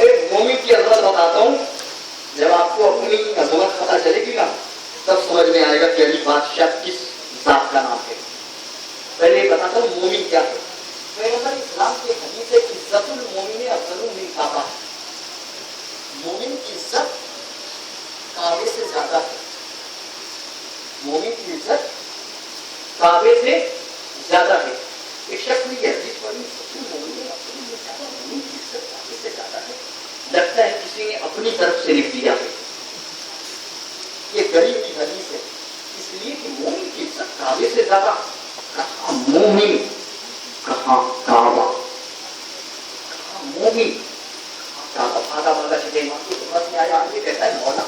पहले मोमिन की अजमत बताता हूँ, जब आपको अपनी अजमत पता चलेगी ना तब समझ में आएगा कि अली बादशाह किस जात का नाम है। पहले बताता हूँ मोमिन क्या है। पैगंबर इस्लाम की हदीस है इज्जतुल मोमिन अफजलु मिन काबा। मोमिन की इज्जत काबे से ज्यादा है। मोमिन की इज्जत काबे से ज्यादा है। एक शख्स ने यह हदीस पढ़ी, मोमिन अफजलु मिन काबा, मोमिन की इज्जत काबे से ज्यादा है। लगता है किसी ने अपनी तरफ से लिख दिया है। ये गरीब की हदीस है, इसलिए कि मोमिन की इज्जत काबे से ज्यादा। कहाँ मोमिन, कहाँ काबा, कहाँ मोमिन, काबा। भागा भागा चले इमाम की समझ में आया। आगे कहता है मौला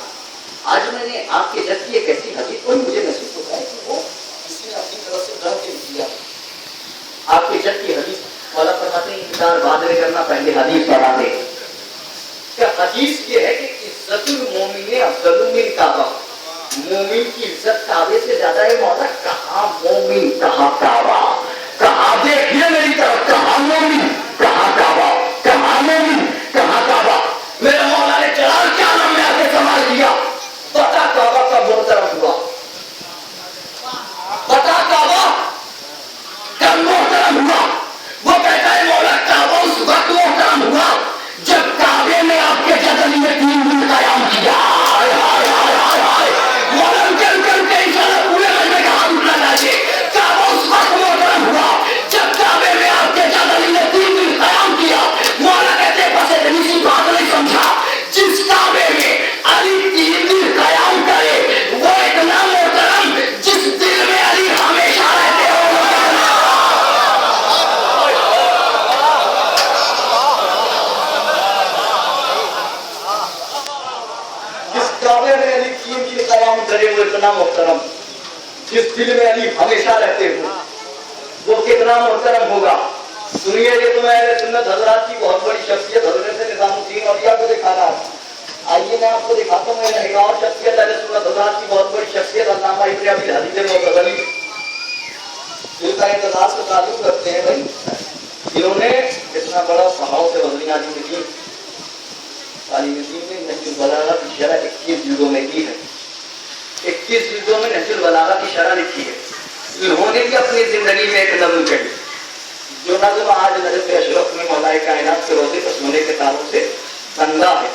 आज मैंने आपके जज की एक ऐसी हदीस पढ़ी, मुझे महसूस होता है कि वो किसी ने अपनी तरफ से डर के लिख दिया। आपके जज की हदीस मौला फरमाते हैं इंतजार बाद में करना, पहले हदीस पढ़ा दे। क्या हदीस ये है कि इज्जतुल मोमिन अफजलु मिन काबा, मोमिन की इज्जत काबे से ज्यादा है। मौला कहाँ मोमिन, कहाँ काबा, कहाँ देखिए मेरी तरफ, कहाँ मोमिन, कहाँ काबा, कहाँ मोमिन, कहाँ काबा। मेरे मौला ने जलाल के आलम में आके सवाल किया, बता काबा कब मोहतरम हुआ, बता काबा कब मोहतरम हुआ। वो कहता है मौला काबा उस वक्त मोहतरम हुआ जब काबे में आपके जदली में 3 दिन कयाम किया। मोहतरम जिस दिल में अली हमेशा रहते हो वो कितना मोहतरम होगा। सुनिए, ये तो मैं सुन्नत हजरात की बहुत बड़ी शख्सियत हजरत निजामुद्दीन औलिया को दिखा रहा हूँ। आइए मैं आपको दिखाता हूँ एक और शख्सियत है सुन्नत हजरात की बहुत बड़ी शख्सियत, अल्लामा इब्न अबी हदीद मुअत्तज़ली, जिनका इंतजार से ताल्लुक रखते हैं भाई। इन्होंने इतना बड़ा सहाव से वज़नी आलिम ने नहजुल बलागा की शरह 21 जुज़ों में की है। 21 जुज़ों में नहजुल बलागा की शरह लिखी है। इन्होंने भी अपनी जिंदगी में एक नज़्म कही जो नज़्म आज नजफ़ अशरफ में मौलाए कायनात के रोज़े पर सोने के तारों से तंगा है,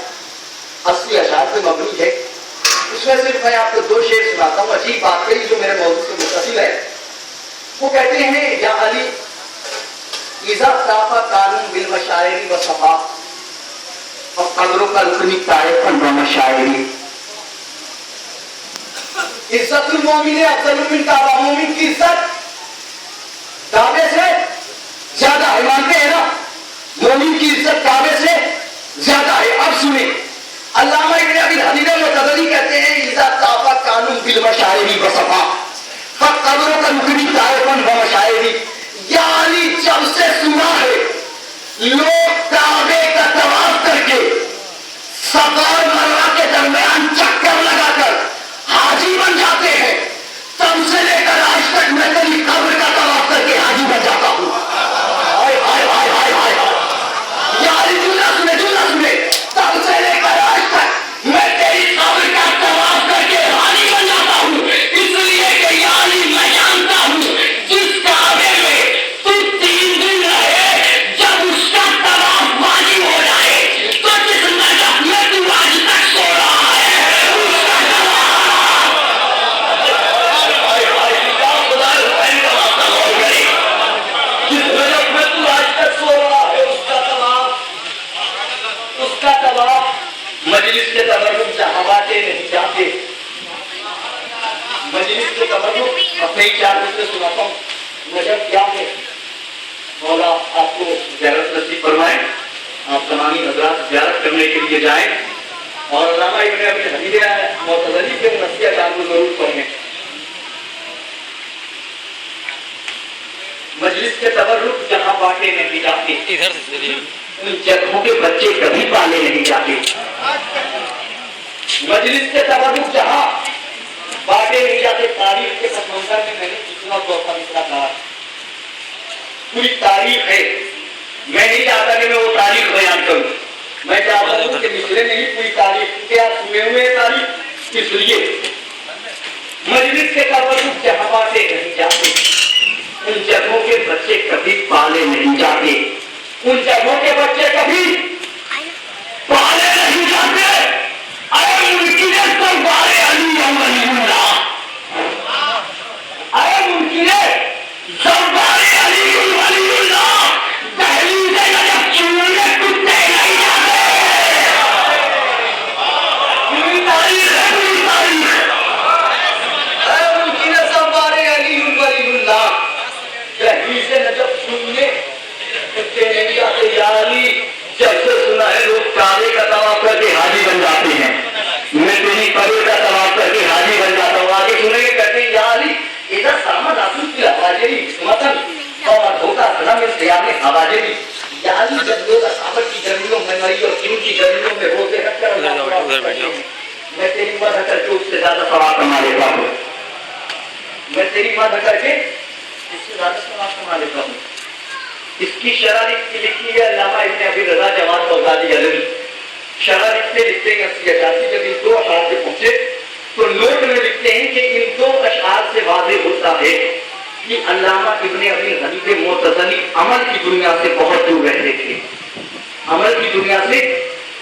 80 अशार पे मबनी है। उसमें सिर्फ मैं आपको 2 शेर सुनाता हूँ, अजीब बात कही जो मेरे मौजूद से मुत्तसिल है। वो कहते हैं या अली इज़ा साफा कानून बिल मशायरी व सफा और कदरों का रुकनी तारीफन व मशायरी। इज्जतुल मोमिन अफज़लु मिन काबा, मोमिन की इज्जत काबे से ज्यादा है। मानते हैं ना, मोमिन की इज्जत काबे से ज्यादा है। अब सुने, अल्लामा इब्न अबी हदीद मुअत्तज़ली कहते हैं इज़ा साफा कानून बिल मशायरी व सफा कदरों का रुकनी तारीफन व मशायरी। यानी जब से सुना है लोग काबे का तवाफ करके सफा और मरवा के दरमियान चक्कर लगाकर हाजी बन जाते हैं, तब से लेकर आज तक मैं कभी कब्र का तवाफ करके हाजी बन जाता हूँ। हाय हाय हाय हाय हाय, यार जुमला सुने, तब से लेकर आज तक मैं तेरी कब्र का तवाफ करके हाजी बन जाता हूँ। इसलिए कि यानी मैं जानता हूँ जिस काबे में तू 3 दिन रहे, जब उसका तवाफ वाजिब हो जाए तो जिस नजफ में तू आज तक सो रहा है उसका मजलिस के तबर्रुक जहाँ बातें नहीं जाते, मजलिस के तबर्रुक अपने ही 4 से सुनाता हूँ। नजर क्या है, मौला आपको ज़ियारत नसीब फरमाए, आप तमामी हज़रात ज़ियारत करने के लिए जाएं और अल्लामा इब्न अबी हदीद मुअत्तज़ली के नसीहत को जरूर पढ़ें। मजलिस के तबर्रुक जहाँ बातें नहीं जाते, इधर से चलिए, उन जगहों के बच्चे कभी पाले नहीं जाते। मजलिस के तबर्रुक जहाँ बातें नहीं जाते, तारीख के समंदर में मैंने कितना तोहफा निकला था, पूरी तारीख है। मैं नहीं चाहता कि मैं वो तारीख बयान करूं, मैं चाहता हूँ कि दूसरे ने ही पूरी तारीफ की, आप सुने हुए तारीफ, इसलिए मजलिस के तबरुक जहाँ बातें नहीं जाते, उन जगहों के बच्चे कभी पाले नहीं जाते, उन जगहों के बच्चे कभी पाले नहीं जाते। अरे मुमकिन है सरदार अली वलीउल्लाह, अरे मुमकिन है सरदार अली वलीउल्लाह दहलीज नजफ चूरने कुत्ते नहीं जाते। पूरी तारीख है, पूरी तारीख। अरे मुमकिन है सरदार अली वलीउल्लाह दहलीज नजफ चूरने कुत्ते नहीं जाते। याली जब से सुना है लोग काबे का तवाफ करके हाजी बन जाते हैं, मैं तेरी कबे का तवाफ करके हाजी बन जाता हूँ। आगे सुनेंगे कहते हैं याली इधर सामद आसुल की हवाजेरी मतन और धोखा सदा में तैयार हवाजेरी याली जब लोग साबर की गर्मियों में मरी और जून की गर्मियों में रोजे रखकर मैं तेरी मदद करके उससे ज्यादा सवाब कमा लेता हूँ, मैं तेरी मदद करके इससे ज्यादा सवाब कमा लेता हूँ। इसकी शरह लिखी है अल्लामा इब्न अबी रज़ा जमात बगदादी अलवी। शरह लिखते हैं जब इन दो अशआर से पहुंचे तो नोट में लिखते हैं कि इन दो अशआर से वाज़ेह होता है कि अल्लामा इब्न अबी हनीफे मुअतज़िली अमल की दुनिया से बहुत दूर रहते थे, अमल की दुनिया से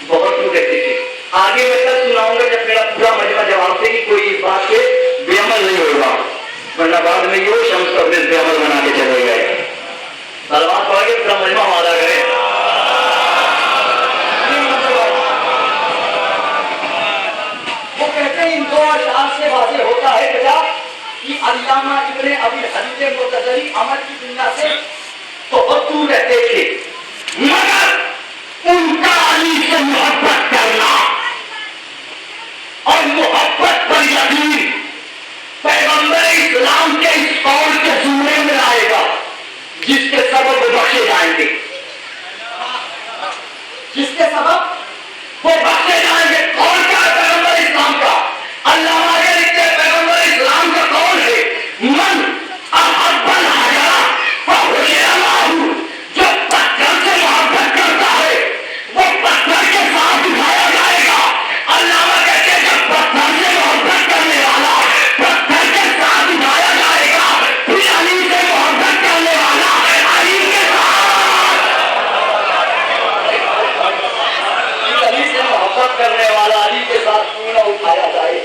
बहुत दूर रहते थे। आगे मैं कल सुनाऊंगा जब मेरा पूरा मजमा जवाब से कि कोई इस बात से बेअमल नहीं होगा, वरना बाद में ये शम्स अपने बेअमल बना के चले गए। सलवात पढ़ के पूरा मजमा वादा करें। वो कहते हैं इन दो अशआर से वाज़ेह होता है बेटा कि अल्लामा इब्न अबी हनीफे मुअतज़िली अमल की दुनिया से बहुत दूर रहते थे, मगर उनका अली से मोहब्बत करना और मोहब्बत पर यकीन पैगंबर इस्लाम के इस कौल के जुमले में आएगा जिसके सबब वो बख्शे जाएंगे, जिसके सबब वो बख्शे जाएंगे। कौन का पैगंबर इस्लाम का? अल्लाह के लिखे पैगंबर इस्लाम का कौन है? मन अहब्बल हजरा फहुशियलाहु, जो पत्थर से मोहब्बत करता है वो पत्थर के साथ उठाया जाएगा। अल्लाह कहते हैं जब पत्थर से मोहब्बत करने वाला पत्थर के साथ उठाया जाएगा, फिर अली से मोहब्बत करने वाला अली के साथ करने वाला अली के साथ क्यों ना उठाया जाए,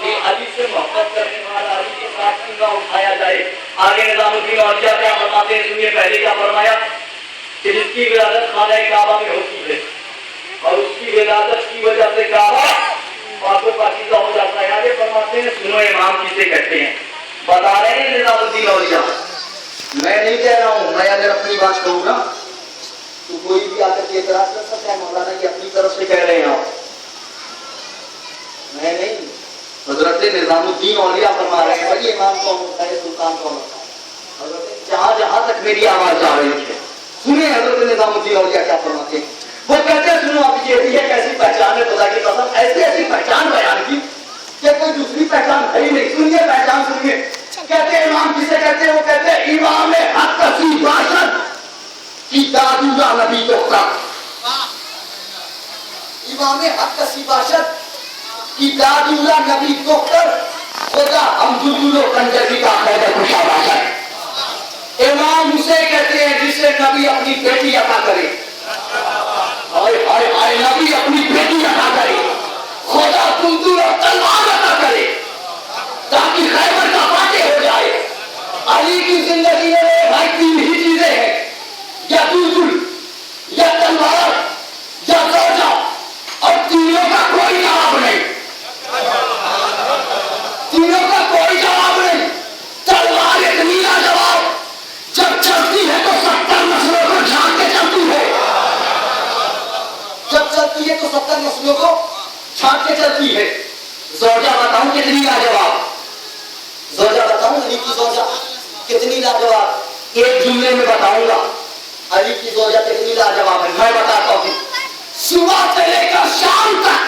ये अली से मोहब्बत करने वाला अली के साथ क्यों ना उठाया जाए। आगे निजामुद्दीन औलिया क्या फरमाते हैं, सुनिए। पहले क्या फरमाया कि जिसकी विलादत खाना काबा में होती है और उसकी विलादत की वजह से काबा पाको पाकीज़ा हो जाता है। आगे फरमाते हैं सुनो इमाम किसे कहते हैं, बता रहे हैं निजामुद्दीन औलिया। मैं नहीं कह रहा हूँ, मैं अगर अपनी बात कहूँ ना तो कोई भी आकर के एतराज कर सकता है, मौलाना ये अपनी तरफ से कह रहे हैं आप, मैं नहीं। हजरत निजामुद्दीन औलिया फरमा रहे हैं भाई इमाम कौन होता है, सुल्तान कौन होता है। हजरत जहां तक मेरी आवाज जा रही है सुनिए हजरत निजामुद्दीन औलिया क्या फरमाते हैं। वो कहते हैं सुनो आप ये कैसी पहचान है, खुदा की कसम ऐसी ऐसी पहचान बयान की कि कोई दूसरी पहचान है ही नहीं। सुनिए पहचान सुनिए। कहते हैं इमाम किसे कहते हैं? वो कहते हैं इमाम हक कसी बाशत की दादुल्ला नबी तो इमाम हक कसी बाशत की दादुल्ला नबी तो खुदा अब्दुल्लो कंजरी का खैर खुशाबाशत। इमाम उसे कहते हैं जिसे नबी अपनी बेटी अता करे, हाय हाय हाय, नबी अपनी बेटी अता करे, खुदा कुंदूर और तलवार अता करे ताकि खैबर का फातेह हो जाए। अली की जिंदगी में भाई तीन ही चीजें हैं, या दुलदुल या तलवार या ज़ौजा, और तीनों का कोई जवाब नहीं, तीनों का कोई जवाब नहीं। तलवार इतनी लाजवाब जब चलती है तो 70 नस्लों को झांक के चलती है, जब चलती है तो 70 नस्लों को झांक के चलती है। ज़ौजा बताऊं कितनी लाजवाब, ज़ौजा बताऊं अली की ज़ौजा कितनी लाजवाब। एक जुमले में बताऊंगा अली की ज़ौजा कितनी लाजवाब है, मैं बताता हूं। सुबह से लेकर शाम तक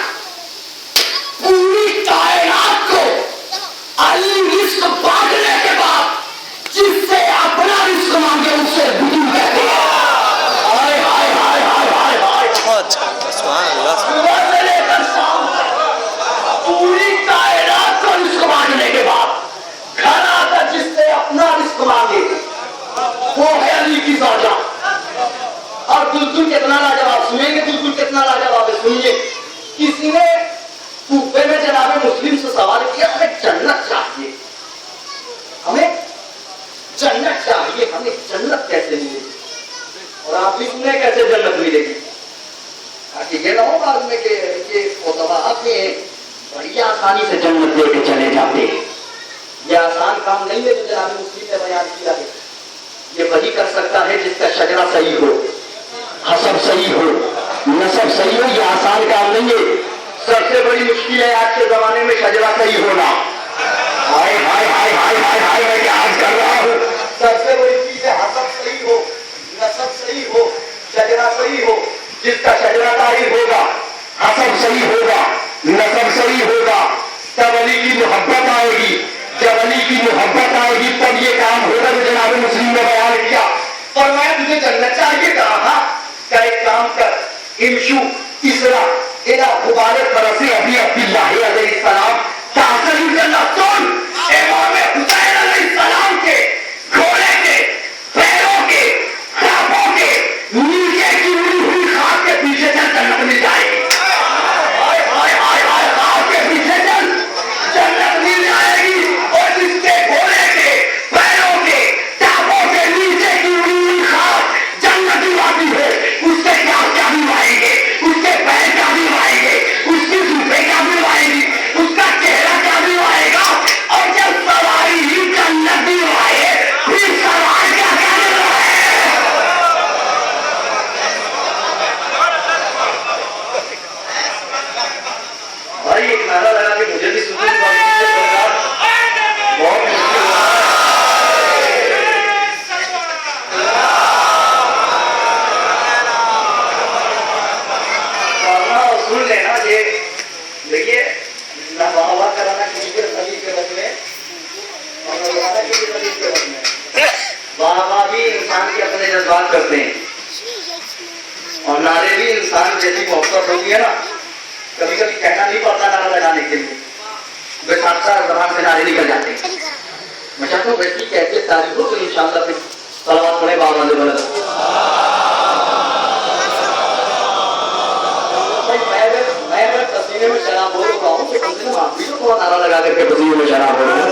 पूरी कायनात को अली रिस्क बांटने के बाद जिससे अपना रिस्क मांगे उससे बुजुर्ग कहते हैं। हाय हाय हाय हाय हाय हाय। सुबह से लेकर शाम तक पूरी कायनात को रिस्क मांगने के बाद घर आकर जिससे अपना रिस्क मांगे वो है अली की ज़ौजा। और दुलदुल कितना लाजवाब, सुनेंगे दुलदुल कितना लाजवाब है। सुनिए, किसी ने कूफे में जनाब मुस्लिम से सवाल किया, हमें जन्नत चाहिए, हमें जन्नत चाहिए, हमें जन्नत कैसे मिलेगी? और आप भी सुने कैसे जन्नत मिलेगी, ताकि ये ना हो बाद में कि ये आपने बड़ी आसानी से जन्नत लेके चले जाते हैं। ये आसान काम नहीं है जो जनाब मुस्लिम ने बयान किया है। ये वही कर सकता है जिसका शजरा सही हो, हसब सही हो, नसब सही हो। ये आसान काम नहीं है। सबसे बड़ी मुश्किल है आज के जमाने में शजरा सही होना। हाय हाय हाय हाय हाय हाय, मैं क्या आज कर रहा हूँ। सबसे बड़ी चीज है हसब सही हो, नसब सही हो, शजरा सही हो। जिसका शजरा सही होगा, हसब सही होगा, नसब सही होगा, तब अली की मोहब्बत आएगी। जब अली की मोहब्बत आएगी तब ये काम होगा जो जनाब मुस्लिम ने बयान किया। और मैं तुझे जन्नत चाहिए कहा का एक काम कर, इमशु इसरा इला गुबारे बरसे अभी अब्दुल्लाह अलैहिस्सलाम तासलु जन्नतुन। इमाम हुसैन अलैहिस्सलाम के घोड़े के पैरों के टापों के नीचे की उड़ी हुई खाक के पीछे चल जन्नत मिल जाएगी। हाय हाय हाय हाय, खाक के पीछे चल जन्नत मिल जाएगी। और जिसके घोड़े के पैरों के टापों के नीचे की उड़ी हुई खाक जन्नत आती है, उसके क्या भी आएंगे, उसके पैर क्या भी आएंगे, उसकी जुल्फे क्या भी आएगी, उसका चेहरा क्या भी आएगा। और जब सवारी ही जन्नत भी आए फिर सवाल क्या करना है। भाई एक नारा लगा के मुझे भी सुकून बहुत मुश्किल सुन लेना। ये देखिए, ना वाह वाह कराना किसी के शरीर के बस में और ना लगाना किसी के शरीर के बस में। वाह वाह भी इंसान के अपने जज्बात करते हैं और नारे भी इंसान जैसी मोहब्बत होती है ना, कभी कभी कहना नहीं पड़ता नारा लगाने के लिए, बेसाख्ता जबान से नारे निकल जाते हैं। मैं चाहता हूँ वैसी कैसे तारीफ हो तो इंशाअल्लाह फिर सलावत पढ़े बाबा ने बोला। मैं पसीने में शराब बोल रहा हूँ तो कम से कम आप भी तो थोड़ा नारा लगा करके पसीने में शराब बोल रहे हैं।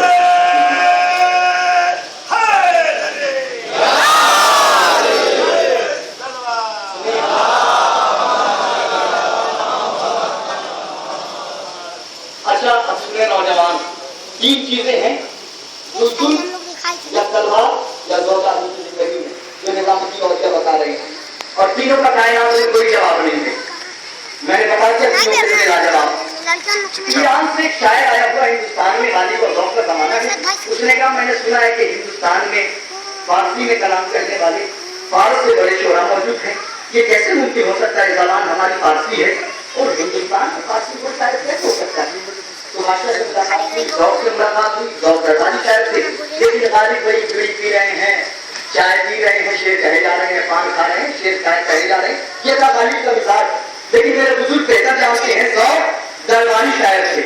अच्छा, अब सुने नौजवान, तीन चीजें हैं दुलदुल या तलवार या ज़ौजा की जिंदगी में जो निजाम की वजह बता रहे हैं, और तीनों का कायनात में कोई जवाब नहीं है। मैंने बता दिया तीनों के लिए लाजवाब। ईरान से एक शायर आया हुआ हिंदुस्तान में, गाली को ज़ौक़ का ज़माना है। उसने कहा मैंने सुना है कि हिंदुस्तान में फारसी में कलाम कहने वाले फारस से बड़े शोरा मौजूद हैं। ये कैसे मुमकिन हो सकता है, ज़बान हमारी फारसी है और हिंदुस्तान में फारसी को शायर कैसे हो सकता है। तो माशा से मुलाकात हुई, ज़ौक़ से मुलाकात हुई, ज़ौक़ दरबारी शायर थे। लेकिन गालिब भाई बीड़ी पी रहे हैं, चाय पी रहे हैं, शेर कहे जा रहे हैं, पान खा रहे हैं, शेर कहे जा रहे हैं, ये था गालिब का मिजाज। लेकिन मेरे बुजुर्ग बेहतर जानते हैं ज़ौक़ दरबारी शायर थे,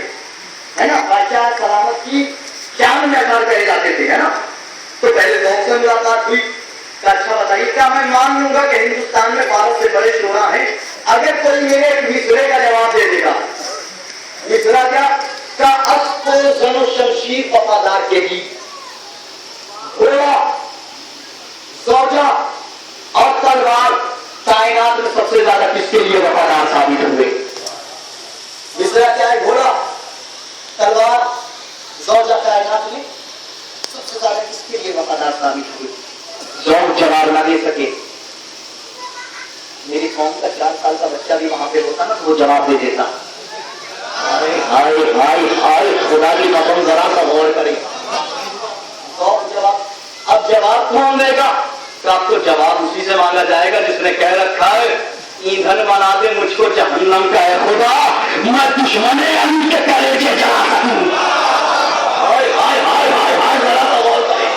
है ना। बादशाह सलामत की जान में अशार कहे जाते थे, है ना। तो पहले ज़ौक़ से मुलाकात हुई। अच्छा बताइए, क्या मैं मान लूंगा कि हिंदुस्तान में भारत से बड़े शोरा हैं अगर कोई मेरे एक मिसरे का जवाब दे देगा? मिसरा क्या का अस्को जनो शमशीर वफादार के गीत, घोड़ा, ज़ौजा और तलवार कायनात में सबसे ज्यादा किसके लिए वफादार साबित हुए? मिसरा क्या है? घोड़ा, तलवार, ज़ौजा कायनात में सबसे ज्यादा किसके लिए वफादार साबित हुए? ज़ौक़ जवाब ना दे सके। मेरी कौम का 4 साल का बच्चा भी वहां पे होता ना तो वो जवाब दे देता। अरे हाय हाय हाय, खुदा की कसम जरा सा गौर करें। ज़ौक़ जवाब, अब जवाब कौन देगा? तो आपको जवाब उसी से मांगा जाएगा जिसने कह रखा है ईंधन बना दे मुझको जहन्नम का है खुदा, मैं दुश्मन अली के कलेजे जला सकूं। हाय हाय हाय हाय हाय, जरा सा गौर करें।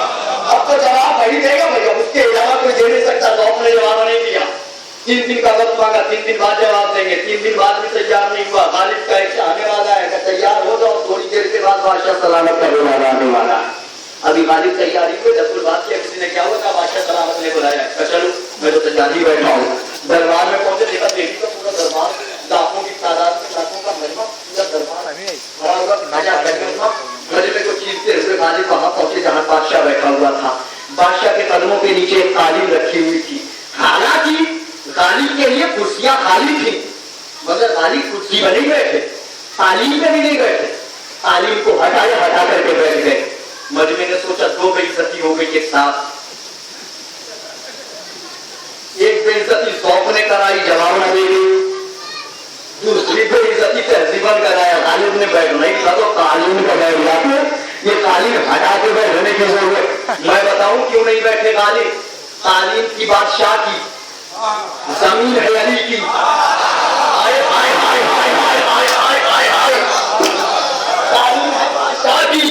अब तो जवाब वही देगा भैया, उसके अलावा कोई दे नहीं सकता। ज़ौक़ ने जवाब नहीं दिया। 3 दिन का वक्त मांगा, 3 दिन बाद जवाब देंगे, 3 दिन बाद भी तैयार नहीं हुआ। गालिब का एक आने वाला है, तैयार हो जाओ, थोड़ी देर के बाद बादशाह सलामत करने वाला आने वाला है। अभी गालिब तैयारी हुई, दस्तूर बात किया, किसी ने क्या हुआ, कहा बादशाह सलामत ने बुलाया। चलो मैं तो तैयार ही बैठा हूँ। दरबार में पहुंचे, देखा देवी का पूरा दरबार, लाखों की तादाद में, लाखों का महिमा, पूरा दरबार भरा हुआ, गले को चीरते हुए गालिब वहां पहुंचे जहां बादशाह बैठा हुआ था। बादशाह के कदमों के नीचे एक कालीन रखी हुई थी। हालांकि गालिब के लिए कुर्सियां खाली थी, मगर गालिब कुर्सी पर नहीं बैठे, तालीम पे भी नहीं बैठे, तालीम को हटा करके बैठ गए। मजमे ने सोचा 2 बेइज्जती हो गई एक साथ। एक बेइज्जती ज़ौक़ ने कराई, जवाब न दे दी, दूसरी बेइज्जती तहजीबन कराया। गालिब ने बैठना ही था तो कालीन पर बैठ जाते, ये कालीन हटा के बैठने की जरूरत। मैं बताऊं क्यों नहीं बैठे गालिब? कालीन की बादशाह की, जमीन है अली की। हाय हाय हाय हाय हाय हाय हाय हाय हाय, कालीन है बादशाह की,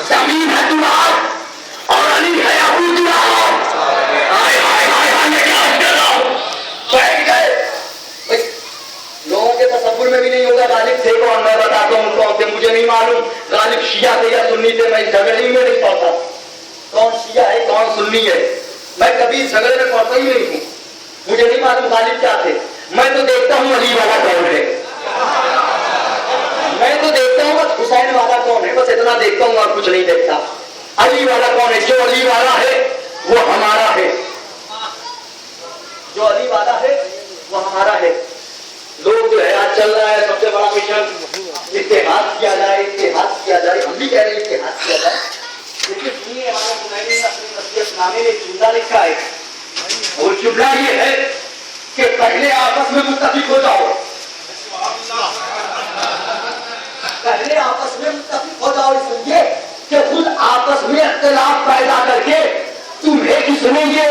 जमीन है तुम्हार और अली है अबू तुम्हार। हाय हाय हाय हाय, मैं क्या कर रहा हूं? बैठ गए। लोगों के तसव्वुर में भी नहीं होगा गालिब थे कौन। मैं बताता हूँ कौन थे, मुझे नहीं मालूम गालिब शिया थे या सुन्नी थे, मैं झगड़े ही में नहीं पड़ता। कौन शिया है कौन सुन्नी है, मैं कभी झगड़े में पड़ता ही नहीं हूँ। मुझे नहीं मालूम गालिब क्या थे, मैं तो देखता हूँ अली वाला कौन है, मैं तो देखता हूँ बस हुसैन वाला कौन है, बस इतना देखता हूँ और कुछ नहीं देखता। अली वाला कौन है? जो अली वाला है वो हमारा है, जो अली वाला है वो हमारा है। लोग जो है आज चल रहा है सबसे बड़ा मिशन इत्तेहाद किया जाए, इत्तेहाद किया जाए, हम भी कह रहे हैं इत्तेहाद किया जाए। लेकिन सुनिए, हमारे मुनव्विर ने अपने तस्वीरनामे में जुमला लिखा है, और जुमला ये है कि पहले आपस में मुत्तफिक हो जाओ, पहले आपस में मुत्तफिक हो जाओ, इसलिए कि खुद आपस में इख्तिलाफ पैदा करके तुम्हें किसने ये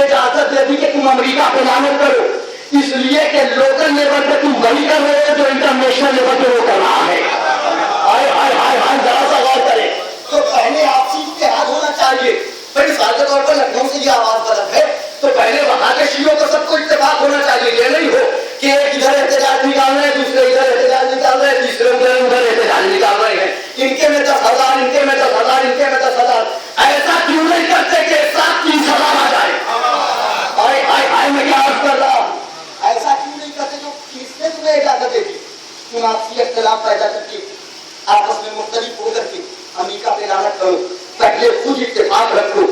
इजाजत दे दी कि तुम अमेरिका पे लानत करो, इसलिए कि लोकल लेवल पे तुम वही कर रहे हो जो इंटरनेशनल लेवल पे वो कर रहा है। हाय हाय हाय हाय, जरा सा गौर करें। तो पहले आपसी इत्तेहाद होना चाहिए। पर मिसाल के तौर पर लखनऊ से ये आवाज बुलंद है तो पहले वहां के शियों को सबको इत्तेफाक होना चाहिए। ये नहीं हो कि एक इधर एहतजाज निकाल रहे हैं, दूसरे इधर एहतजाज निकाल रहे हैं, तीसरे उधर एहतजाज निकाल रहे हैं, इनके में 10,000, इनके में 10,000, इनके में 10,000। ऐसा क्यों नहीं करते कि एक साथ 30,000 आ जाए? हाय हाय हाय, मैं क्या अर्ज कर रहा हूं? ऐसा क्यों नहीं करते जो किसने तुम्हें इजाजत देती? तुम आपसी इख्तिलाफ पैदा करके आपस में मुख्तलिफ होकर के अमेरिका पे लानत करो, पहले खुद इत्तेफाक रखो,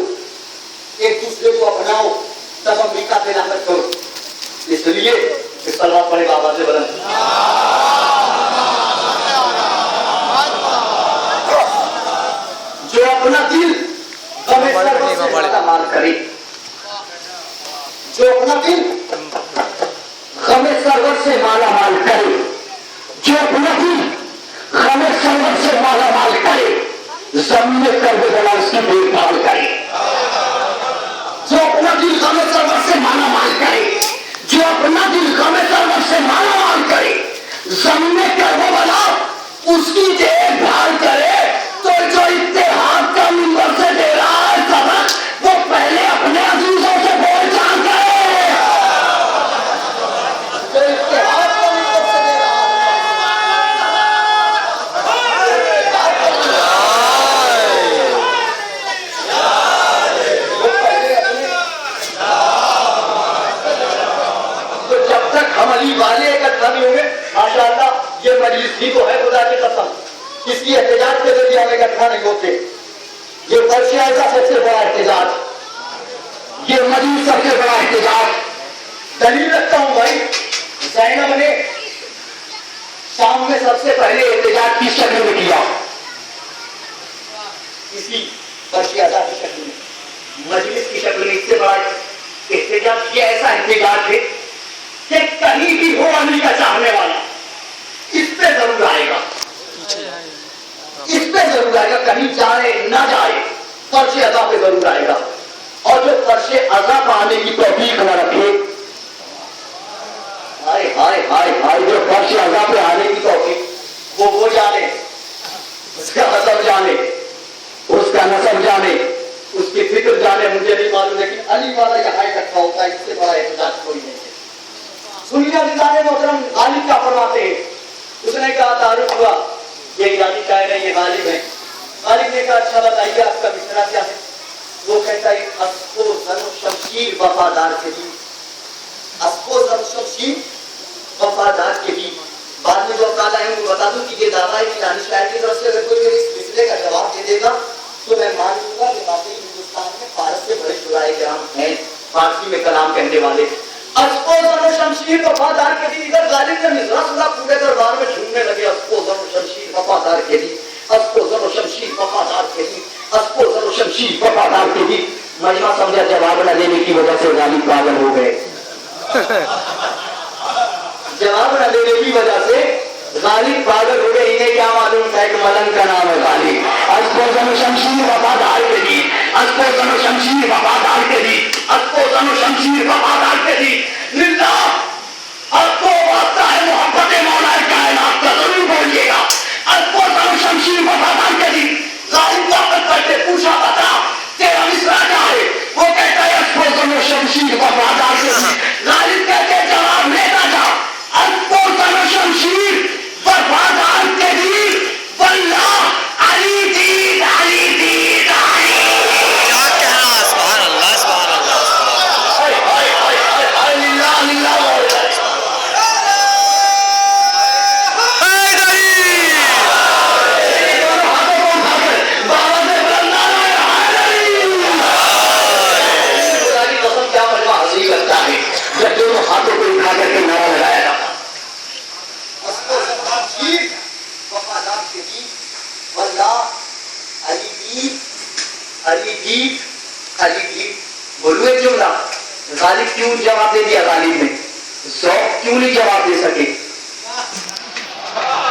एक दूसरे को अपनाओ, तब अमेरिका पे लानत करो। इसलिए इस सलवात पड़े बाबा से बुलंद, जो अपना दिल गमे सरवर से माला माल करे, जो अपना दिल गमे सरवर से माला माल करे, जो अपना दिल गमे सरवर से माला माल करे, जमीन कर देना उसकी देखभाल करे। जो अपना दिल गमे सरवर से माला माल करे, जो अपना दिल गमे सरवर से माला माल करे, जमीन कर वो बना उसकी देखभाल करे। तो जो इत्तेहाद का मिंबर से दे रहा है सबक, वो पहले अपने अजीजों से बोल चाल करे। जो इत्तेहाद का मिंबर से दे रहा तो जब तक हम अली वाले इकट्ठा नहीं होंगे, माशाअल्लाह ये मजलिस ही तो है खुदा की कसम, इसकी एहतजाज के जरिए हम इकट्ठा नहीं होते। ये पर्शिया का सबसे बड़ा एहतजाज, ये मजलिस सबसे बड़ा एहतजाज। दलील रखता हूं भाई, ज़ैनब ने शाम में सबसे पहले एहतजाज किस शक्ल में किया? इसी पर्शिया की शक्ल में, मजलिस की शक्ल में। इससे बड़ा एहतजाज किया, ऐसा एहतजाज है कि कहीं भी हो अली का चाहने वाला इस पे जरूर आएगा, इस पे जरूर आएगा, कहीं जाए ना जाए फर्श अज़ा पे जरूर आएगा। और जो फर्श अज़ा पाने की तौफीक न रखे, हाय हाय हाय हाय, जो फर्श अज़ा पे आने की तौफीक वो जाने, उसका हसब जाने, उसका नसब जाने, उसकी फिक्र जाने, मुझे नहीं मालूम, लेकिन अली वाला यहाँ इकट्ठा होता है, इससे बड़ा एहतजाज कोई नहीं है। तारुफ हुआ, ये ईरानी शायर है, ये गालिब है। गालिब ने कहा अच्छा बताइए आपका मिसरा क्या है? वो कहता है अस्को ज़रो शमशीर वफादार के लिए, अस्को ज़रो शमशीर वफादार के लिए। बाद में जो अकाल आए उनको बता दूं कि ये दावा है कि ईरानी शायर की तरफ से अगर कोई मेरे इस मिसरे का जवाब दे देगा तो मैं मान लूंगा कि वाकई हिंदुस्तान में फारस से बड़े शुराए किराम हैं, फारसी में कलाम कहने वाले। अस्को ज़रो शमशीर वफादार के लिए, इधर गालिब ने मिसरा सुना, पूरे दरबार में झूमने लगे। अस्को ज़रो शमशीर वफादार के लिए, अस्को ज़रो शमशीर वफादार के लिए, अस्को ज़रो शमशीर वफादार के लिए। मजमा समझा जवाब न देने की वजह से गालिब पागल हो गए। जवाब न देने की वजह से गालिब पागल हो गए। इन्हें क्या मालूम था कि मलंग का नाम है गालिब। अस्को ज़रो शमशीर वफादार के लिए, अस्को ज़रो शमशीर वफादार के लिए, अस्को ज़रो शमशीर वफादार के लिए। लिल्लाह आपको वास्ता है मोहब्बत मौला कायनात का, जरूर बोलिएगा। अस्को ज़रो शमशीर वफादार के लिए। गालिब वापस करके पूछा बता तेरा मिसरा क्या है? वो कहता है अस्को ज़रो शमशीर वफादार के लिए। गालिब कहते जवाब लेता था अस्को ज़रो शमशीर वफादार के लिए, वल्लाह अली दीन अली दीन अली। क्या कहना, सुभान अल्लाह सुभान अल्लाह। हाय हाय हाय हाय हाय लिल्लाह लिल्लाह लगता है जब दोनों हाथों को उठा करके नारा लगाया जाता। वफादार के लिए, वल्लाह अली दीन अली दीन अली दीन। बोलू एक जुमला, गालिब क्यों जवाब दे दिया? गालिब ने ज़ौक़ क्यों नहीं जवाब दे सके?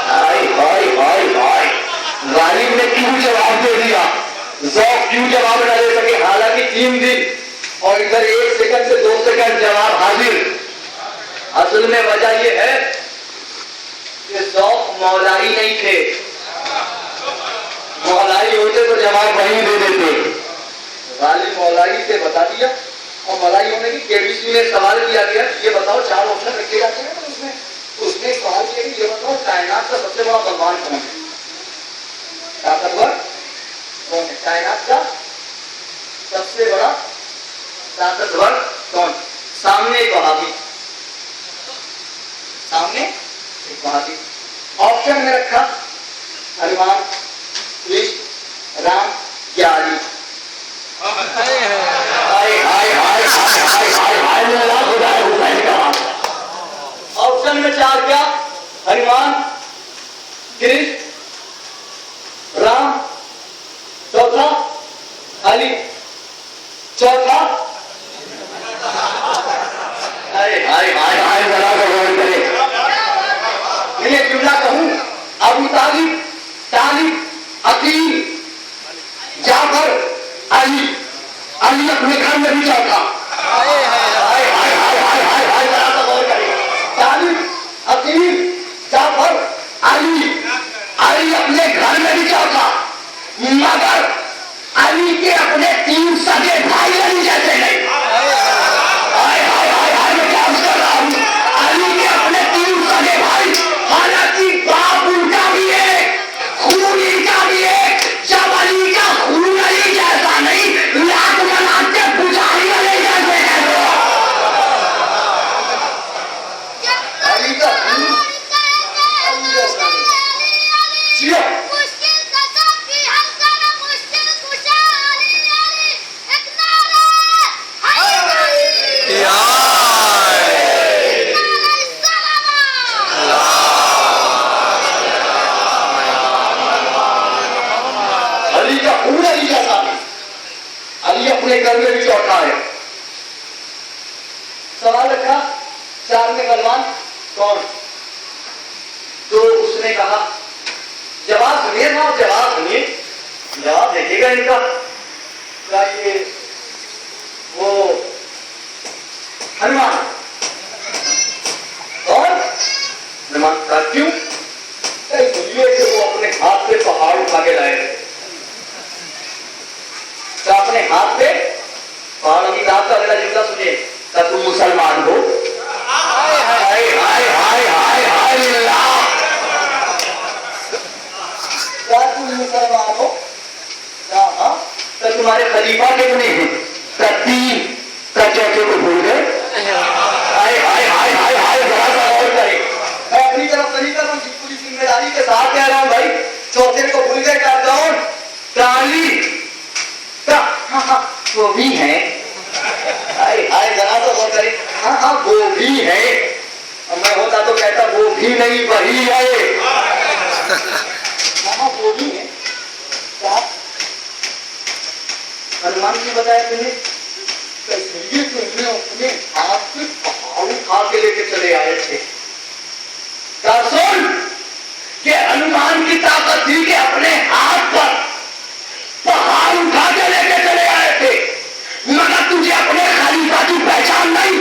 हाय हाय हाय हाय, गालिब ने क्यों जवाब दे दिया? ज़ौक़ क्यों जवाब न दे सके? हालांकि 3 दिन और इधर 1 सेकंड से 2 सेकंड जवाब हाजिर। असल में वजह यह है कि ज़ौक़ मौलाई नहीं थे। मौलाई होते तो जवाब वहीं दे देते। गालिब मौलाई से बता दिया, और मौलाई होने की केबीसी में सवाल किया गया ये बताओ 4 ऑप्शन रखे जाते हैं उसमें, तो उसने सवाल किया कि ये बताओ कायनात का सबसे बड़ा बलवान कौन है, ताकतवर कौन है, कायनात का सबसे बड़ा ताकतवर कौन? सामने एक वहाबी, सामने एक वहाबी। ऑप्शन में रखा हनुमान, कृष्ण, राम या अली। हाय हाय हाय हाय हाय हाय मेरा खुदा हुसैन का। ऑप्शन में 4 क्या? हनुमान, कृष्ण, राम, चौथा अली, चौथा हाय हाय हाय हाय जरा गौर करे। मैं एक जुमला कहूं, अबू तालिब, तालिब, अकील, जाफर, अली। अली अपने घर में भी चौथा। हाय हाय हाय हाय हाय हाय जरा गौर करे। तालिब, अकील, जाफर, अली। अली अपने घर में भी चौथा, मगर अली के अपने 3 सगे भाई अली जैसे नहीं। हाय हाय हाय हाय मैं क्या कर रहा हूं? अली के अपने 3 सगे भाई, हालांकि बाप उनका भी है, खून इनका भी है। जब अली का खून अली जैसा नहीं, लाख बना के पुजारी अली जैसे कहते हो। अली का खून अली जैसा नहीं। जियो अपने घर में भी चौथा है। सवाल रखा 4 में बलवान कौन? तो उसने कहा जवाब सुनिए ना, जवाब सुनिए, जवाब देखिएगा इनका। क्या ये वो हनुमान और हनुमान का क्यों? कि वो अपने हाथ से पहाड़ उठा के लाए थे। तो अपने हाथ पे पहाड़ की बात का अगला जुमला सुनिए, क्या तुम मुसलमान हो? हाय हाय हाय हाय हाय तुम्हारे खलीफा कितने हैं? का 3, का चौथे को भूल गए? हाय हाय हाय हाय हाय, जरा सा और करे। मैं अपनी तरफ से नहीं कर रहा हूँ, पूरी जिम्मेदारी के साथ कह रहा हूँ भाई। चौथे को भूल गए? का कौन? काली का, हाँ वो भी है। हाय हाय, जरा सा और करे। हाँ वो भी है। मैं होता तो कहता वो भी नहीं वही है। हाँ वो भी है। क्या हनुमान जी बताया तुम्हें? इसलिए तुमने अपने हाथ से पहाड़ उठा के लेके चले आए थे। क्या सुन कि हनुमान की ताकत थी कि अपने हाथ पर पहाड़ उठा के लेके चले आए थे, मगर तुझे अपने खलीफा की पहचान नहीं।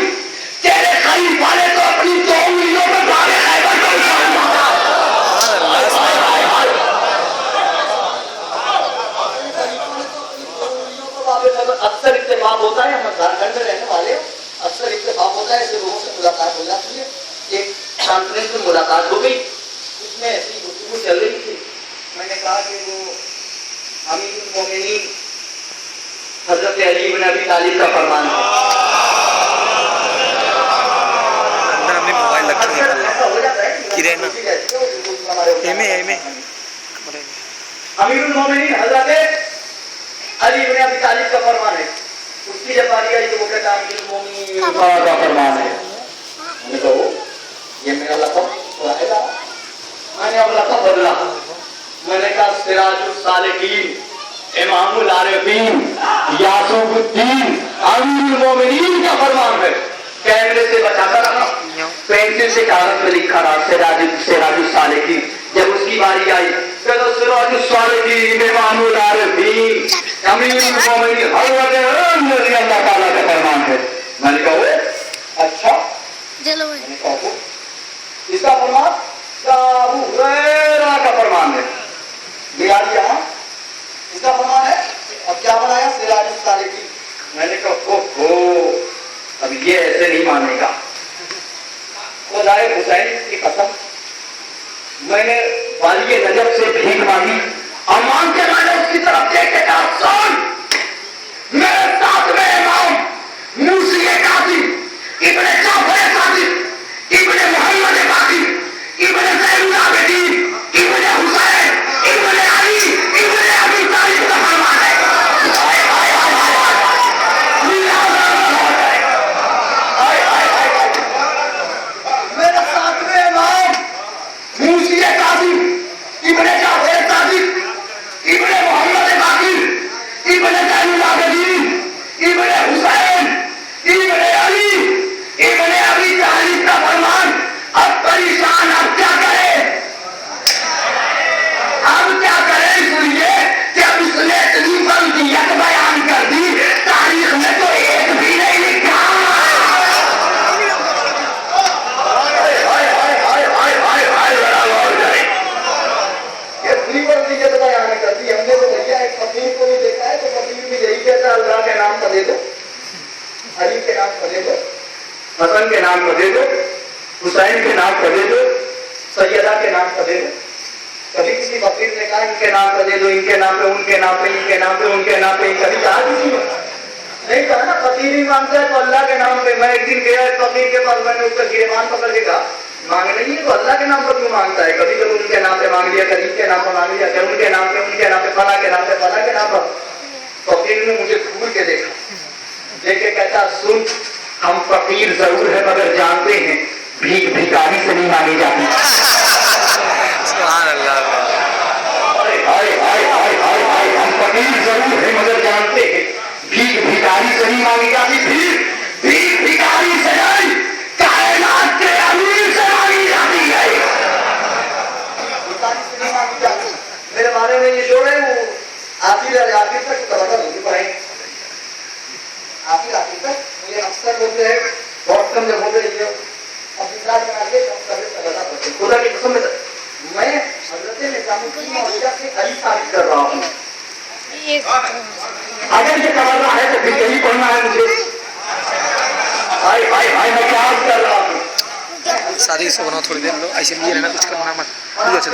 तेरे खलीफा ने तो अपनी 2 उंगलियों पे भागे खैबर को उछाल मारा। अक्सर इत्तेफाक होता है, हम झारखंड में रहने वाले अक्सर इत्तेफाक होता है, ऐसे लोगों से मुलाकात हो जाती है। एक कॉन्फ्रेंस में मुलाकात हो गई, उसमें ऐसी गुफ्तगू चल रही थी। मैंने कहा कि वो अमीरुल मोमिनीन हजरत अली इब्न अबी तालिब का फरमान है। अंदर हमने मोबाइल रख के निकल ऐसा हो जाता है अमीरुल मोमिनीन हजरत अली इब्न अबी तालिब का फरमान है। उसकी जब बारी आई तो वो कहता अमीरुल मोमिनीन का फरमान है। मैंने कहा ये मेरा लक़ब है। मैंने अब लक़ब बदला, मैंने कहा सिराजुल सालिकीन, इमामुल आरिफीन, यासूबुद्दीन, अमीरुल मोमिनीन का फरमान है। कैमरे से बचाता रहा, पेंसिल से कागज पे लिखा रहा सिराजुल सालिकीन। जब उसकी बारी आई तो सिराजुल सालिकीन, इमामुल आरिफीन, अमीरुल मोमिनीन हज़रत अली अल्लाह ताला का फरमान है। मैंने कहा अच्छा, मैंने कहा इसका फरमान अबू हुरैरा का फरमान है। इसका फरमान है। अब क्या बनाया? सिराजुल सालिकीन। मैंने कहा ओहो, अब ये ऐसे नहीं मानेगा। खुदाए हुसैन की कसम, मैंने वाली नजर से भीख मांगी और मांग के मैंने उसकी तरफ देख के कहा सुन, मेरे साथ में इमाम मूसी कासिम इब्ने जाफर सादिक इब्ने मोहम्मद बाकी इब्ने ज़ैनुल आबिदीन इब्ने हुसैन इब्ने अली इब्ने अबी तालिब का फरमान है। हाय हाय हाय हाय, मेरे साथ में इमाम मूसी कासिम इब्ने जाफर सादिक इब्ने मोहम्मद बाकी इब्ने ज़ैनुल आबिदीन इब्ने हुसैन इब्ने अली इब्ने अबी तालिब का फरमान। अब परेशान, अब क्या करे? अब क्या करे? इसलिए कि अब इसने इतनी गलतियत बयान कर दी, तारीख में तो एक भी नहीं लिखा। ये पूरी गलतियत बयान कर दी हमने। तो भैया एक फकीर को भी देखा है तो फकीर भी यही कहता, अल्लाह के नाम पर दे दो, अली के नाम पर दे दो, हसन के नाम पर दे दो, हुसैन के नाम पर दे दो, सैयदा के नाम पर दे दो। कभी किसी फकीर ने कहा इनके नाम पर दे दो, इनके नाम पे, उनके नाम पे, इनके नाम पे, उनके नाम पे? कभी कहा किसी ने? नहीं कहा ना। फकीर ही मांगता है तो अल्लाह के नाम पे। मैं एक दिन गया फकीर के पास, मैंने उसका गिरबान पकड़ के कहा मांग नहीं है तो अल्लाह के नाम पर क्यों मांगता है? कभी कभी उनके नाम पे मांग लिया, कभी इनके नाम पर मांग लिया, कभी उनके नाम पे, उनके नाम पे, फला के नाम पे, फला के नाम पर। फकीर ने मुझे घूर के देखा, देख के कहता सुन, हम फकीर जरूर है मगर जानते हैं भीख भिखारी से नहीं मांगी जाती। सुभान अल्लाह। हाय हाय हाय हाय हाय, हम फकीर जरूर है मगर जानते हैं भीख भिखारी से नहीं मांगी जाती। भीख भिखारी से नहीं, कायनात के अमीर से मांगी जाती है। भिखारी से नहीं मांगी जाती। मेरे बारे में ये शो है वो आखिर तक तवज्जो नहीं पड़ेगी। आखिर तक मुझे अक्सर बोलते हैं बहुत कम जब बोलते हैं अब इतना बना के खुदा की कसम में मैं हजरत निजामुद्दीन औलिया से अली साबित कर रहा हूँ। अगर ये करना है तो फिर यही पढ़ना है मुझे। हाय हाय हाय, मैं क्या कर रहा हूँ? शादी से बनाओ, थोड़ी देर लो, ऐसे लिए रहना, कुछ करना मत। अच्छा